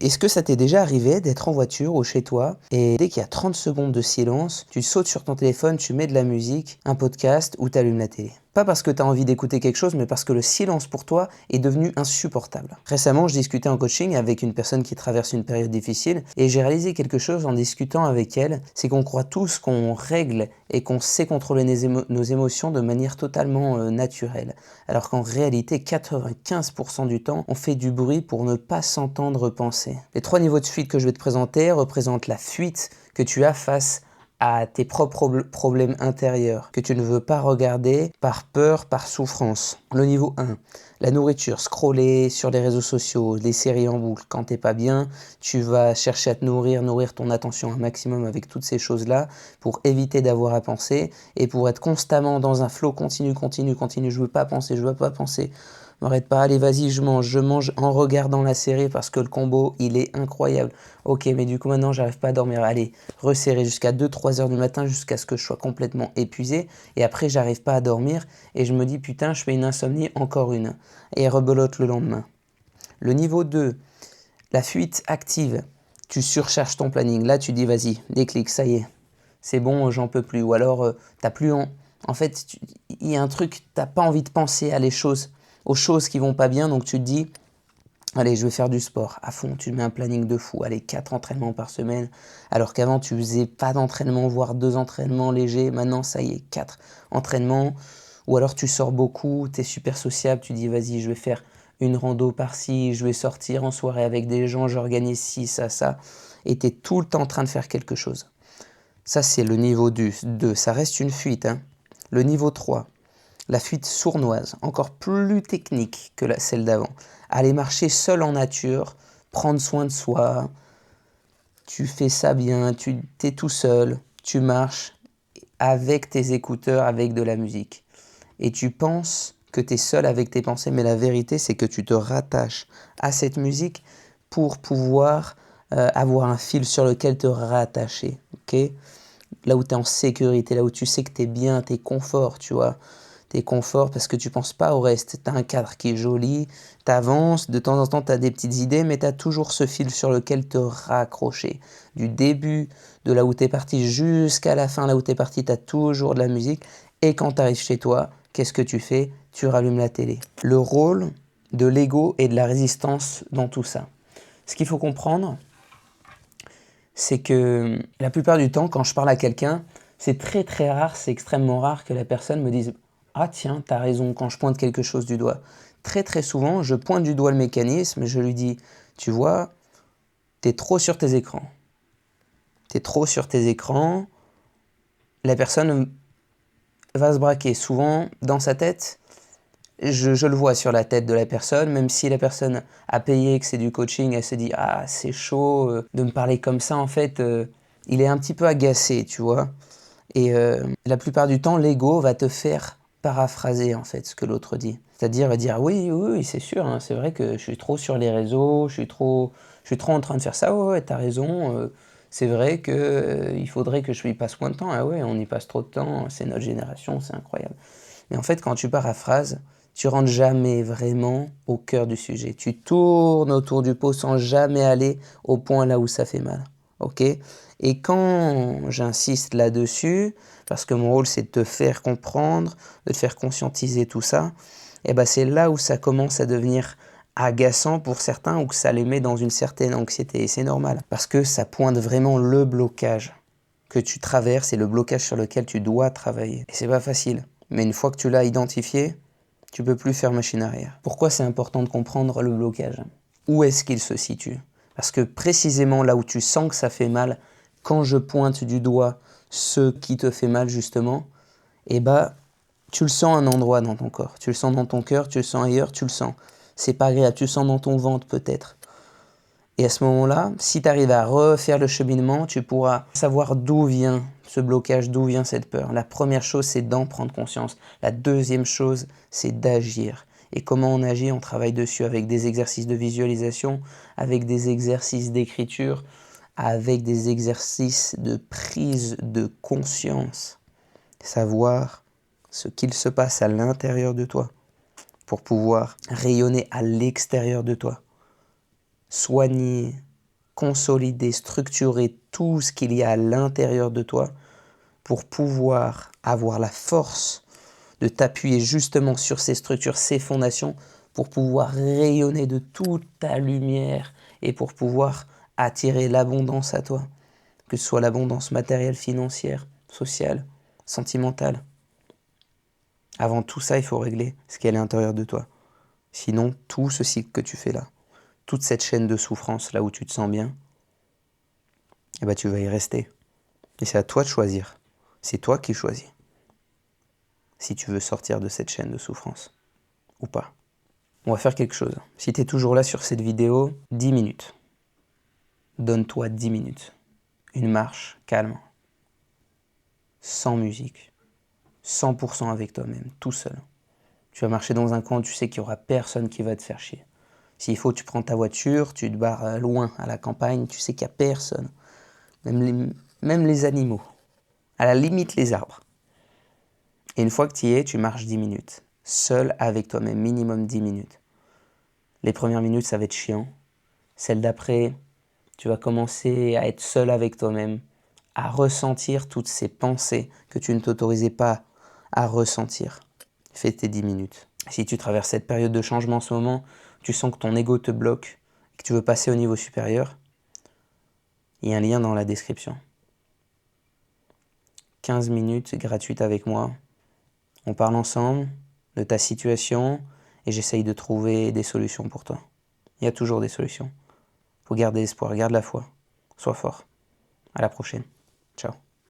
Est-ce que ça t'est déjà arrivé d'être en voiture ou chez toi et dès qu'il y a 30 secondes de silence, tu sautes sur ton téléphone, tu mets de la musique, un podcast ou t'allumes la télé? Pas parce que t'as envie d'écouter quelque chose, mais parce que le silence pour toi est devenu insupportable. Récemment, je discutais en coaching avec une personne qui traverse une période difficile et j'ai réalisé quelque chose en discutant avec elle, c'est qu'on croit tous qu'on règle et qu'on sait contrôler nos émotions de manière totalement naturelle. Alors qu'en réalité, 95% du temps, on fait du bruit pour ne pas s'entendre penser. Les 3 niveaux de fuite que je vais te présenter représentent la fuite que tu as face à tes propres problèmes intérieurs, que tu ne veux pas regarder par peur, par souffrance. Le niveau 1, la nourriture, scroller sur les réseaux sociaux, les séries en boucle. Quand t'es pas bien, tu vas chercher à te nourrir ton attention un maximum avec toutes ces choses-là pour éviter d'avoir à penser et pour être constamment dans un flow continu. Je veux pas penser. M'arrête pas, allez vas-y, je mange en regardant la série parce que le combo, il est incroyable. Ok, mais du coup maintenant, j'arrive pas à dormir. Allez, resserrer jusqu'à 2-3 heures du matin jusqu'à ce que je sois complètement épuisé. Et après, j'arrive pas à dormir et je me dis, putain, je fais une insomnie, encore une. Et rebelote le lendemain. Le niveau 2, la fuite active. Tu surcharges ton planning. Là, tu dis, vas-y, déclic, ça y est. C'est bon, j'en peux plus. Ou alors, t'as plus en fait, il y a un truc, t'as pas envie de penser aux choses qui vont pas bien, donc tu te dis, allez, je vais faire du sport à fond, tu mets un planning de fou, allez, 4 entraînements par semaine, alors qu'avant tu faisais pas d'entraînement, voire 2 entraînements légers, maintenant ça y est, 4 entraînements, ou alors tu sors beaucoup, tu es super sociable, tu dis vas-y, je vais faire une rando par-ci, je vais sortir en soirée avec des gens, j'organise ci, ça, et tu es tout le temps en train de faire quelque chose. Ça c'est le niveau 2, ça reste une fuite, hein. Le niveau 3, la fuite sournoise, encore plus technique que celle d'avant. Aller marcher seul en nature, prendre soin de soi, tu fais ça bien, tu es tout seul, tu marches avec tes écouteurs, avec de la musique. Et tu penses que tu es seul avec tes pensées, mais la vérité c'est que tu te rattaches à cette musique pour pouvoir avoir un fil sur lequel te rattacher. Okay, là où tu es en sécurité, là où tu sais que tu es bien, tu es confort, tu vois. T'es confort parce que tu penses pas au reste. Tu as un cadre qui est joli, tu avances, de temps en temps tu as des petites idées, mais tu as toujours ce fil sur lequel te raccrocher. Du début de là où tu es parti jusqu'à la fin, là où tu es parti, tu as toujours de la musique. Et quand tu arrives chez toi, qu'est-ce que tu fais? Tu rallumes la télé. Le rôle de l'ego et de la résistance dans tout ça. Ce qu'il faut comprendre, c'est que la plupart du temps, quand je parle à quelqu'un, c'est très très rare, c'est extrêmement rare que la personne me dise « Ah tiens, t'as raison » quand je pointe quelque chose du doigt. Très très souvent, je pointe du doigt le mécanisme et je lui dis « Tu vois, t'es trop sur tes écrans. T'es trop sur tes écrans. » La personne va se braquer. Souvent, dans sa tête, je le vois sur la tête de la personne, même si la personne a payé, que c'est du coaching, elle se dit « Ah, c'est chaud de me parler comme ça, en fait. Il est un petit peu agacé, tu vois. » Et la plupart du temps, l'ego va te faire paraphraser en fait ce que l'autre dit. C'est-à-dire va dire oui, c'est sûr, hein, c'est vrai que je suis trop sur les réseaux, je suis trop en train de faire ça, ouais, t'as raison, c'est vrai que il faudrait que je y passe moins de temps, ah ouais, on y passe trop de temps, c'est notre génération, c'est incroyable. Mais en fait, quand tu paraphrases, tu rentres jamais vraiment au cœur du sujet. Tu tournes autour du pot sans jamais aller au point là où ça fait mal. Ok? Et quand j'insiste là-dessus, parce que mon rôle c'est de te faire comprendre, de te faire conscientiser tout ça, et ben c'est là où ça commence à devenir agaçant pour certains ou que ça les met dans une certaine anxiété. Et c'est normal, parce que ça pointe vraiment le blocage que tu traverses et le blocage sur lequel tu dois travailler. Et c'est pas facile. Mais une fois que tu l'as identifié, tu peux plus faire machine arrière. Pourquoi c'est important de comprendre le blocage? Où est-ce qu'il se situe? Parce que précisément là où tu sens que ça fait mal, quand je pointe du doigt ce qui te fait mal justement, eh ben, tu le sens à un endroit dans ton corps. Tu le sens dans ton cœur, tu le sens ailleurs, tu le sens. C'est pas agréable, tu le sens dans ton ventre peut-être. Et à ce moment-là, si tu arrives à refaire le cheminement, tu pourras savoir d'où vient ce blocage, d'où vient cette peur. La première chose, c'est d'en prendre conscience. La deuxième chose, c'est d'agir. Et comment on agit? On travaille dessus avec des exercices de visualisation, avec des exercices d'écriture, avec des exercices de prise de conscience. Savoir ce qu'il se passe à l'intérieur de toi pour pouvoir rayonner à l'extérieur de toi. Soigner consolider, structurer tout ce qu'il y a à l'intérieur de toi pour pouvoir avoir la force de t'appuyer justement sur ces structures, ces fondations, pour pouvoir rayonner de toute ta lumière et pour pouvoir attirer l'abondance à toi, que ce soit l'abondance matérielle, financière, sociale, sentimentale. Avant tout ça, il faut régler ce qui est à l'intérieur de toi. Sinon, tout ce cycle que tu fais là, toute cette chaîne de souffrance là où tu te sens bien, eh ben, tu vas y rester. Et c'est à toi de choisir. C'est toi qui choisis si tu veux sortir de cette chaîne de souffrance ou pas. On va faire quelque chose. Si tu es toujours là sur cette vidéo, 10 minutes. Donne-toi 10 minutes. Une marche calme, sans musique, 100% avec toi-même, tout seul. Tu vas marcher dans un coin où tu sais qu'il n'y aura personne qui va te faire chier. S'il faut, tu prends ta voiture, tu te barres loin à la campagne, tu sais qu'il n'y a personne. Même les animaux. À la limite, les arbres. Et une fois que tu y es, tu marches 10 minutes. Seul avec toi-même, minimum 10 minutes. Les premières minutes, ça va être chiant. Celle d'après, tu vas commencer à être seul avec toi-même, à ressentir toutes ces pensées que tu ne t'autorisais pas à ressentir. Fais tes 10 minutes. Si tu traverses cette période de changement en ce moment, tu sens que ton ego te bloque, que tu veux passer au niveau supérieur, il y a un lien dans la description. 15 minutes gratuites avec moi. On parle ensemble de ta situation et j'essaye de trouver des solutions pour toi. Il y a toujours des solutions. Faut garder espoir, garde la foi. Sois fort. À la prochaine.